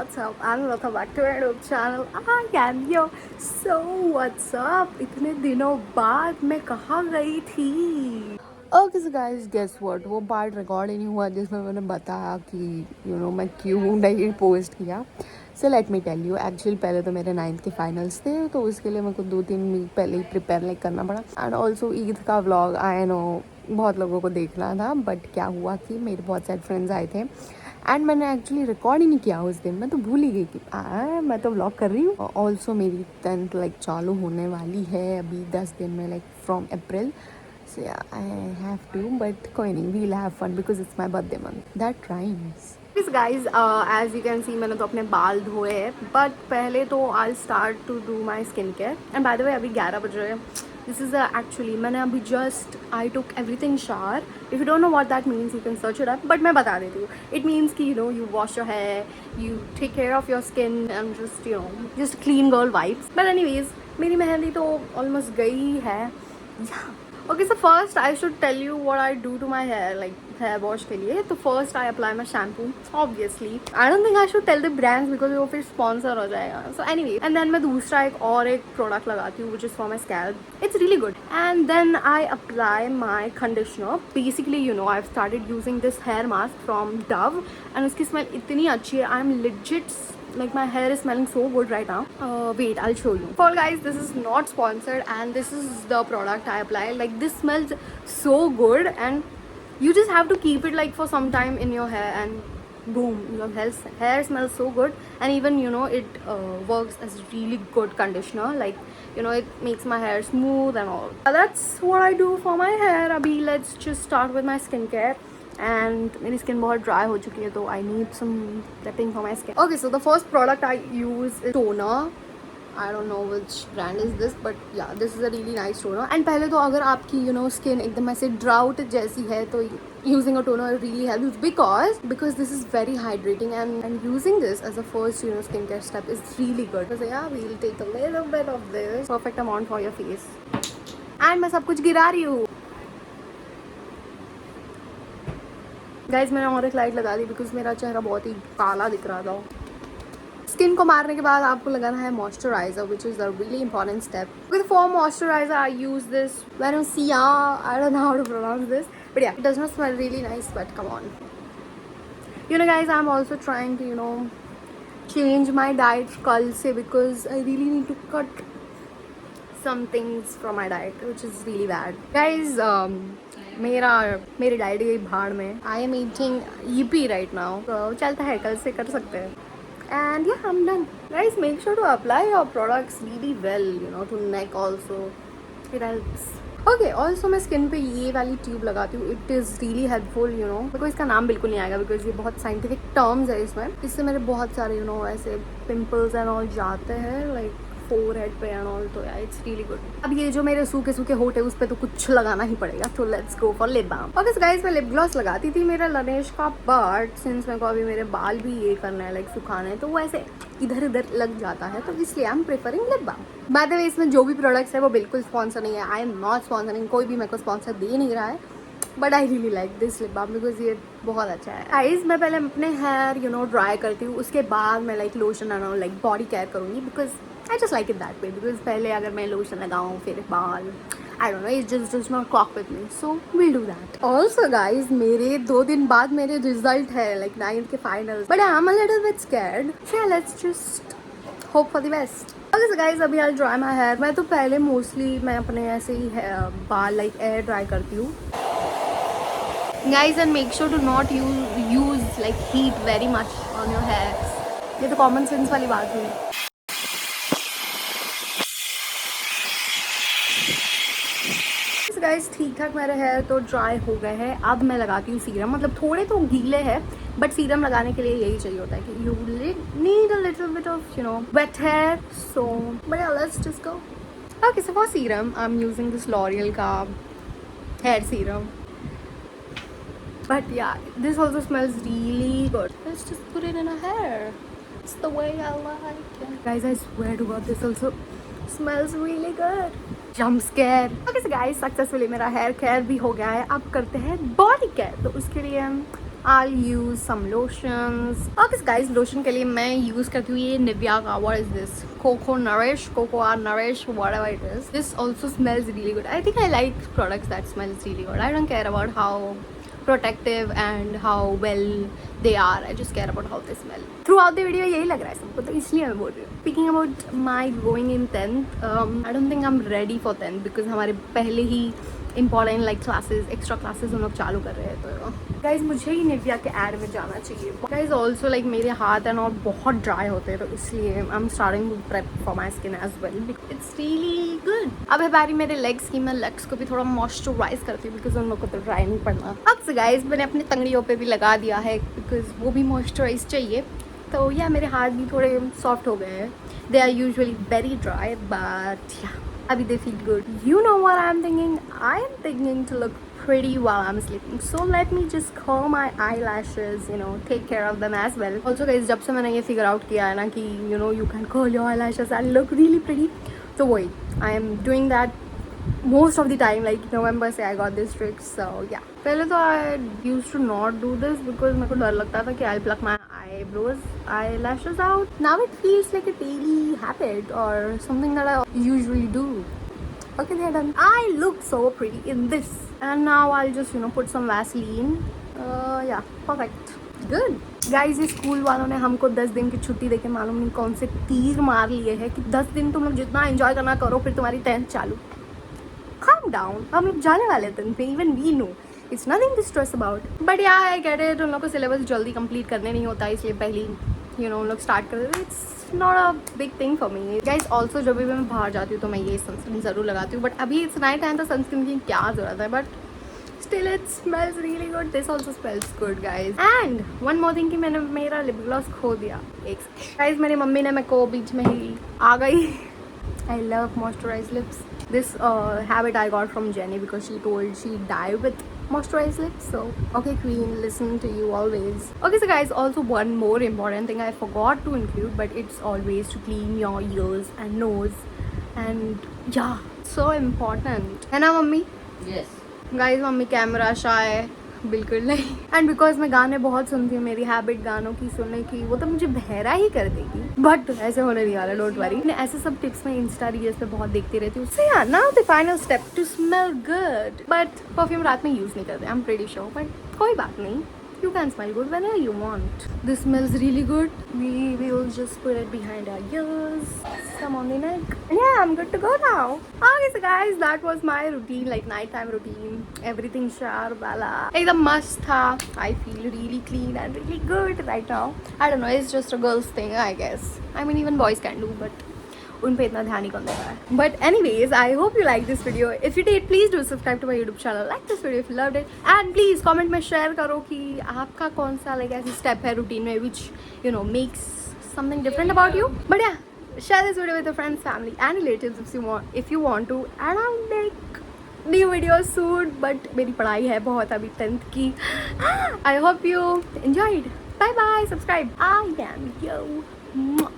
what's up and welcome back to my YouTube channel. I am yo. So what's up? इतने दिनों बाद मैं कहाँ गई थी? Okay so guys guess what, वो पार्ट रिकॉर्ड ही नहीं हुआ जिसमें मैंने बताया कि मैं क्यों नहीं पोस्ट किया. So let me tell you, actually पहले तो मेरे 9th के फाइनल्स थे, तो उसके लिए मेरे को 2-3 वीक पहले ही प्रिपेयर करना पड़ा. एंड ऑल्सो ईद का व्लॉग आई नो बहुत लोगों को देखना था, बट क्या हुआ कि मेरे बहुत सारे फ्रेंड्स आए थे एंड मैंने एक्चुअली रिकॉर्ड ही नहीं किया उस दिन. मैं तो भूल ही गई कि मैं तो व्लॉग कर रही हूँ. ऑल्सो मेरी 10th चालू होने वाली है अभी 10 दिन में, from April. So yeah, I have to, but कोई नहीं, we'll have fun because it's my birthday month. That rhymes. Please guys, as you can see मैंने तो अपने बाल धोए हैं, but पहले तो I'll start to do my skin care. And by the way अभी 11 बज रहे हैं. This is actually मैंने अभी I took everything shower. If you don't know what that means, you can search it up. But मैं बता देती हूँ. It means कि you wash your hair, you take care of your skin and just clean girl vibes. But anyways, मेरी मेहंदी तो almost गई है. Yeah. Okay, so first I should tell you what I do to my hair, hair wash के लिए. तो first I apply my shampoo, obviously. I don't think I should tell the brands because वो फिर sponsor हो जाएगा. So anyway, and then मैं दूसरा एक product लगाती हूँ which is for my scalp. It's really good. And then I apply my conditioner. Basically, I've started using this hair mask from Dove and उसकी smell इतनी अच्छी है. I'm legit my hair is smelling so good right now. Wait, I'll show you. For guys, this is not sponsored and this is the product I apply. This smells so good and you just have to keep it for some time in your hair and boom, your hair smells so good. And even it works as really good conditioner. It makes my hair smooth and all. That's what I do for my hair. Abhi, let's just start with my skincare. And मेरी skin बहुत dry हो चुकी है, तो I need some prepping for my skin. Okay, so the first product I use is toner. I don't know which brand is this, but yeah, this is a really nice toner. And पहले तो अगर आपकी skin एकदम ऐसे drought जैसी है, तो using a toner really helps because this is very hydrating and using this as a first skincare step is really good. So yeah, we'll take a little bit of this, perfect amount for your face. And मैं सब कुछ गिरा रही हूँ. Guys मैंने और एक light लगा दी बिकॉज मेरा चेहरा बहुत ही काला दिख रहा था. स्किन को मारने के बाद आपको लगाना है moisturiser which is the really important step. With for moisturiser I use this Venusia. I don't know how to pronounce this, but yeah, it does not smell really nice, but come on. Guys I am also trying to change my diet कल से because I really need to cut some things from my diet which is really bad. Guys, मेरी diet गई भाड़ में. I am eating EP right now. So चलता है, कल से कर सकते हैं. And yeah, I'm done. Guys, make sure to apply your products really well, to neck also. It helps. Okay, also मैं स्किन पे ये वाली ट्यूब लगाती हूँ. It is really helpful, because इसका नाम बिल्कुल नहीं आएगा बिकॉज ये बहुत साइंटिफिक टर्म्स है इसमें. इससे मेरे बहुत सारे ऐसे पिम्पल्स एंड ऑल जाते हैं फोरहेड पे एंड ऑल. तो यार इट्स रियली गुड. अब ये जो मेरे सूखे सूखे होठ है उस पर तो कुछ लगाना ही पड़ेगा. तो let's go for lip balm. Okay guys, मैं लिप ग्लॉस लगाती थी मेरा लनेश का, बट सिंस मेरे को अभी मेरे बाल भी ये करना है सुखाना है, तो वो ऐसे इधर उधर लग जाता है, तो इसलिए I am preferring lip balm. By the way, इसमें जो भी प्रोडक्ट्स है वो बिल्कुल स्पॉन्सर नहीं है. आई एम नॉट स्पॉन्सरिंग, कोई भी मेरे को स्पॉन्सर दे नहीं रहा है, but I really like this lip balm because ये बहुत अच्छा है. गाइस, मैं पहले अपने हेयर ड्राई करती हूँ, उसके बाद मैं लोशन एंड बॉडी केयर करूँगी because I just like it that way. Because पहले अगर मैं लोशन लगाऊँ फिर बाल, I don't know, it just does not clock with me. So we'll do that. Also guys, मेरे 2 दिन बाद मेरे रिजल्ट है 9th के finals, but I'm a little bit scared. So yeah, let's just hope for the best. Okay so guys, अभी I'll dry my hair. मैं तो पहले मोस्टली मैं अपने ऐसे ही बाल एयर ड्राई करती हूँ. Guys, and make sure to not use heat very much on your hair. ये तो कॉमन सेंस वाली बात हुई. गाइस, ठीक ठाक मेरे हेयर तो ड्राई हो गए हैं. अब मैं लगाती हूँ सीरम. मतलब थोड़े तो गीले हैं, बट सीरम लगाने के लिए यही चाहिए होता है कि you need a little bit of wet hair. So but let's just go. Okay, so for serum I am using this L'Oreal का hair serum. But yeah, this also smells really good. Let's just put it in a hair. It's the way I like it. Guys, I swear to God, this also smells really good. Jump scare. Okay so guys, successfully मेरा hair care भी हो गया है. अब करते हैं body care. तो उसके लिए I'll use some lotions. Okay guys, lotion के लिए मैं use करती हूँ ये Nivea का. What is this? Cocoa Nourish, whatever it is. This also smells really good. I think I like products that smells really good. I don't care about how protective and how well they are. I just care about how they smell. Throughout the video यही लग रहा है सबको, तो इसलिए मैं बोल रही हूँ. Speaking about my going in 10th, I don't think I'm ready for 10th because हमारे पहले ही important like classes, extra classes हम लोग चालू कर रहे हैं. तो गाइज मुझे ही निविया के एड में जाना चाहिए. गाइज ऑल्सो लाइक मेरे हाथ एंड और बहुत ड्राई होते हैं, तो इसलिए I am starting to prep for my skin as well. It's really good. अब है बारी मेरे लेग्स की. मैं लेग्स को भी थोड़ा मॉइस्चराइज करती हूँ बिकॉज उन लोग को तो ड्राई नहीं पड़ना. अब से गाइज मैंने अपने तंगड़ियों पे भी लगा दिया है बिकॉज वो भी मॉइस्चराइज चाहिए. तो या मेरे हाथ भी थोड़े सॉफ्ट हो गए हैं. They are usually very dry but yeah Abhi they feel good. You know what I'm thinking? I am thinking to look pretty while I'm sleeping. So let me just curl my eyelashes, you know, take care of them as well. Also guys, जब से मैंने ये figure out किया है ना कि you know you can curl your eyelashes and look really pretty. So वही, I am doing that most of the time. Like November से I got this trick. So yeah. पहले तो I used to not do this because मेरे को डर लगता था कि I'll pluck my eyelashes out. Now it feels like a daily habit or something that I usually do. Okay, they're done. I look so pretty in this. And now I'll just, you know, put some Vaseline. Yeah, perfect. Good. Guys, ये school वालों ने हमको 10 दिन की छुट्टी देके मालूम नहीं कौन से तीर मार लिए हैं कि 10 दिन तुम लोग जितना एंजॉय करना करो, फिर तुम्हारी 10th चालू. Calm down. हम लोग जाने वाले थे. Even we know. It's nothing to stress about. But yeah, I get it. उन लोग को सिलेबस जल्दी कंप्लीट करने नहीं होता, इसलिए पहली you know उन लोग स्टार्ट कर देते. It's not a big thing for me. Guys, also जब भी मैं बाहर जाती हूँ तो मैं ये सनस्क्रीन ज़रूर लगाती हूँ. बट अभी इट्स नाइट टाइम, तो सनस्क्रीन की क्या ज़रूरत है. But still it smells really good. This also smells good guys. And one more thing कि मैंने मेरा लिप ग्लॉस खो दिया. Guys, मेरी मम्मी ने मेरे को बीच में ही आ गई. I love moisturized lips. This habit I got from Jenny because she told she died with moisturized lips. So okay queen, listen to you always. Okay so guys, also one more important thing I forgot to include, but it's always to clean your ears and nose. And yeah, so important है ना mummy? Yes. Guys mummy camera shy बिल्कुल नहीं. And because मैं गाने बहुत सुनती हूँ, मेरी हैबिट गानों की सुनने की, वो तो मुझे बहरा ही कर देगी. बट ऐसे होने नहीं वाला, डोंट वरी. ऐसे सब टिप्स मैं इंस्टा रील्स पे बहुत देखती रहती हूँ. So yeah now the final step to smell good. But perfume रात में यूज नहीं करते, I am pretty sure. But कोई बात नहीं, you can smell good whenever you want. This smells really good. We will just put it behind our ears, some on the neck. And yeah, I'm good to go now. Okay so guys, that was my routine, like nighttime routine. Everything sharp wala ekdam mast tha. I feel really clean and really good right now. I don't know, it's just a girl's thing I guess. I mean even boys can do, but उन पे इतना ध्यान नहीं कौन देता है. But anyways, I hope you like this video. If you did, please do subscribe to my YouTube channel. Like this video if you loved it. And please comment में share करो कि आपका कौन सा लाइक ऐसी स्टेप है routine में which you know makes something different about you. But या, share this video with your friends, family and relatives if you want to. And I'll make new videos soon. But मेरी पढ़ाई है बहुत अभी 10th की. I hope you enjoyed. Bye bye. Subscribe. I am you.